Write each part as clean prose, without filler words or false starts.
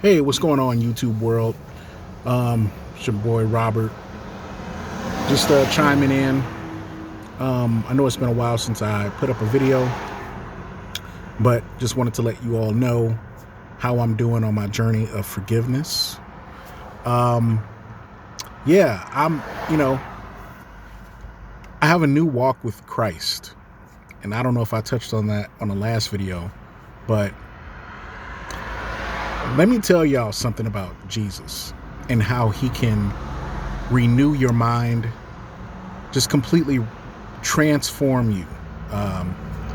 Hey, what's going on, YouTube world? It's your boy Robert. Just chiming in. I know it's been a while since I put up a video, but just wanted to let you all know how I'm doing on my journey of forgiveness. Yeah, I have a new walk with Christ, and I don't know if I touched on that on the last video, but let me tell y'all something about Jesus and how he can renew your mind, just completely transform you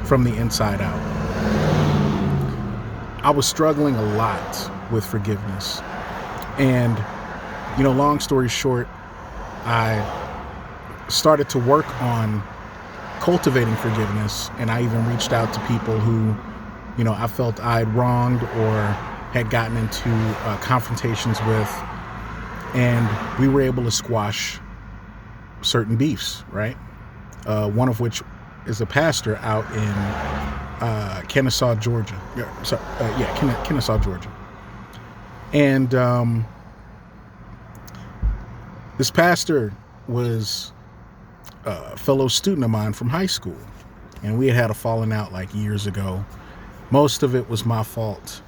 from the inside out. I was struggling a lot with forgiveness. And, long story short, I started to work on cultivating forgiveness. And I even reached out to people who, I felt I had wronged or had gotten into confrontations with. And we were able to squash certain beefs, right? One of which is a pastor out in Kennesaw, Georgia. Kennesaw, Georgia. And this pastor was a fellow student of mine from high school. And we had a falling out like years ago. Most of it was my fault.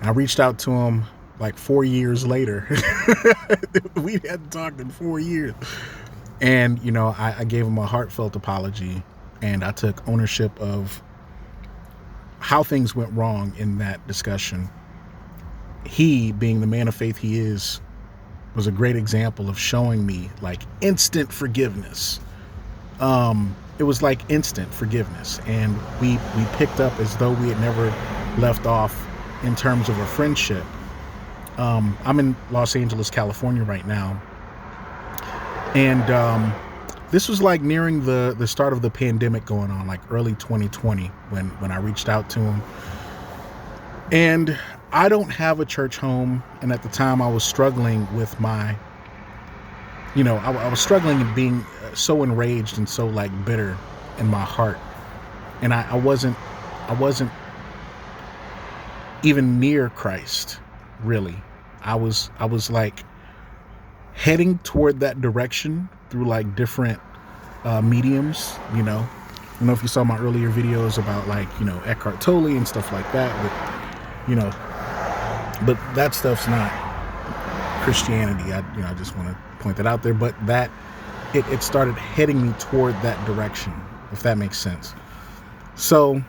I reached out to him like 4 years later. We hadn't talked in 4 years. And, I gave him a heartfelt apology, and I took ownership of how things went wrong in that discussion. He, being the man of faith he is, was a great example of showing me like instant forgiveness. It was like instant forgiveness. And we picked up as though we had never left off in terms of a friendship. I'm in Los Angeles, California right now. And this was like nearing the start of the pandemic going on, like early 2020 when I reached out to him. And I don't have a church home. And at the time I was struggling with my, I was struggling and being so enraged and so like bitter in my heart. And I wasn't even near Christ, really. I was like heading toward that direction through like different mediums, I don't know if you saw my earlier videos about like, Eckhart Tolle and stuff like that, but that stuff's not Christianity. I just want to point that out there, but that it started heading me toward that direction, if that makes sense. So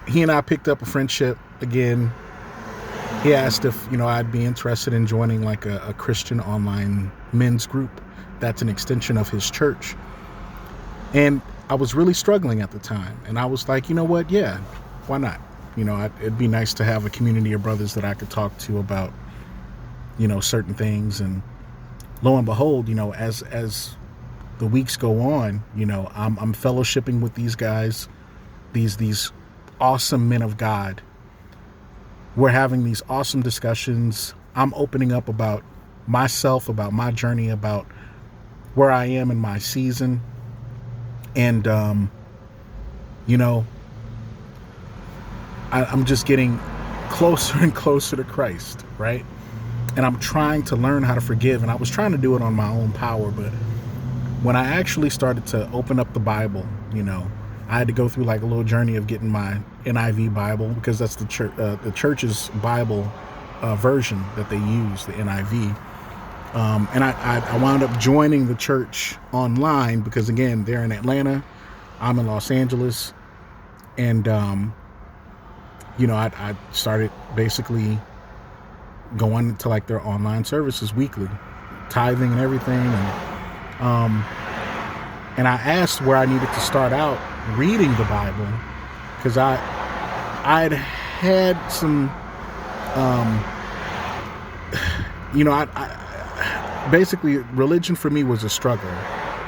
he and I picked up a friendship again. He asked if, I'd be interested in joining like a Christian online men's group that's an extension of his church. And I was really struggling at the time. And I was like, you know what? Yeah, why not? It'd be nice to have a community of brothers that I could talk to about, certain things. And lo and behold, as the weeks go on, I'm fellowshipping with these guys, these awesome men of God. We're having these awesome discussions. I'm opening up about myself, about my journey, about where I am in my season. And, I'm just getting closer and closer to Christ, right? And I'm trying to learn how to forgive. And I was trying to do it on my own power. But when I actually started to open up the Bible, I had to go through like a little journey of getting my NIV Bible, because that's the church's Bible version that they use, the NIV. And I wound up joining the church online because, again, they're in Atlanta. I'm in Los Angeles. And, I started basically going to like their online services weekly, tithing and everything. And I asked where I needed to start out reading the Bible, because I'd had some, basically religion for me was a struggle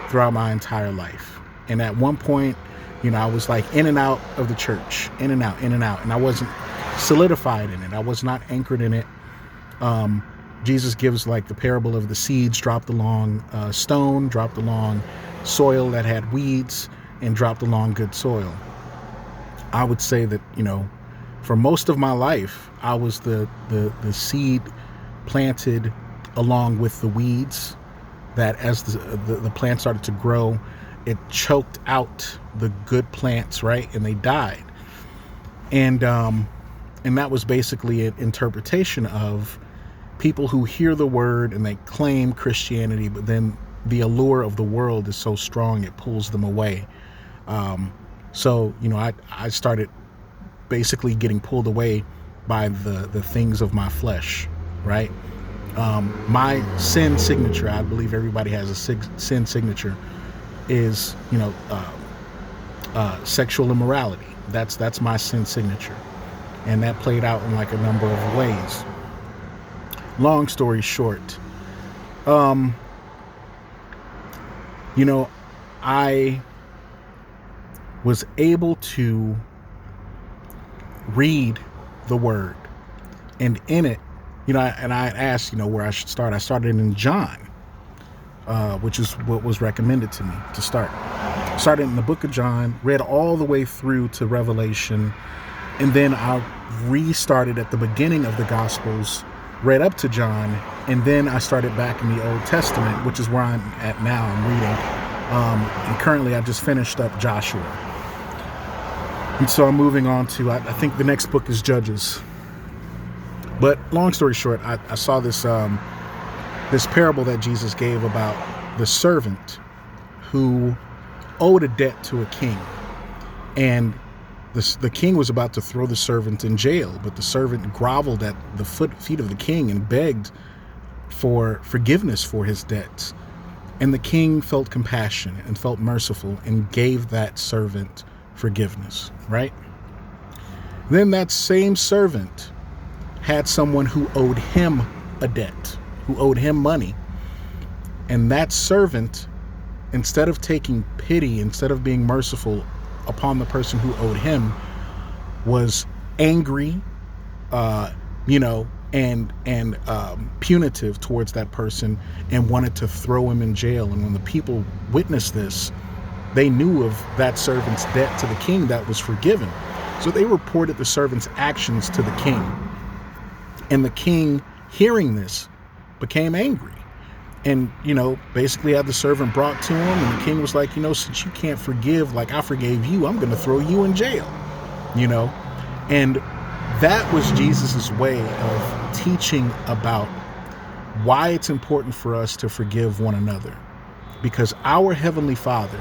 throughout my entire life. And at one point, I was like in and out of the church, in and out, and I wasn't solidified in it. I was not anchored in it. Jesus gives like the parable of the seeds dropped along stone, dropped along soil that had weeds, and dropped along good soil. I would say that, For most of my life, I was the seed planted along with the weeds that as the plant started to grow, it choked out the good plants, right? And they died. And that was basically an interpretation of people who hear the word and they claim Christianity, but then the allure of the world is so strong it pulls them away. So, I started basically getting pulled away by the things of my flesh, right? My sin signature, I believe everybody has a sin signature, is, sexual immorality. That's my sin signature. And that played out in like a number of ways. Long story short, I was able to read the word, and in it, and I asked, where I should start. I started in John, which is what was recommended to me to start. Started in the book of John, read all the way through to Revelation, and then I restarted at the beginning of the Gospels, read up to John, and then I started back in the Old Testament, which is where I'm at now. I'm reading, and currently I just finished up Joshua. And so I'm moving on to, I think the next book is Judges. But long story short, I saw this parable that Jesus gave about the servant who owed a debt to a king. And the king was about to throw the servant in jail, but the servant groveled at the feet of the king and begged for forgiveness for his debts. And the king felt compassion and felt merciful and gave that servant forgiveness, right? Then that same servant had someone who owed him a debt, who owed him money. And that servant, instead of taking pity, instead of being merciful upon the person who owed him, was angry, and punitive towards that person and wanted to throw him in jail. And when the people witnessed this, they knew of that servant's debt to the king that was forgiven. So they reported the servant's actions to the king. And the king, hearing this, became angry. And, basically had the servant brought to him. And the king was like, since you can't forgive like I forgave you, I'm going to throw you in jail. And that was Jesus's way of teaching about why it's important for us to forgive one another. Because our Heavenly Father,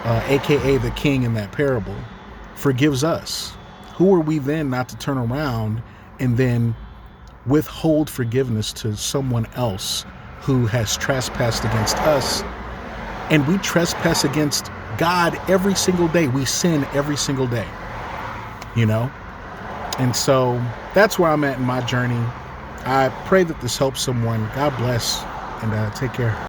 aka the king in that parable, forgives us. Who are we then not to turn around and then withhold forgiveness to someone else who has trespassed against us? And we trespass against God every single day. We sin every single day, And so that's where I'm at in my journey. I pray that this helps someone. God bless, and take care.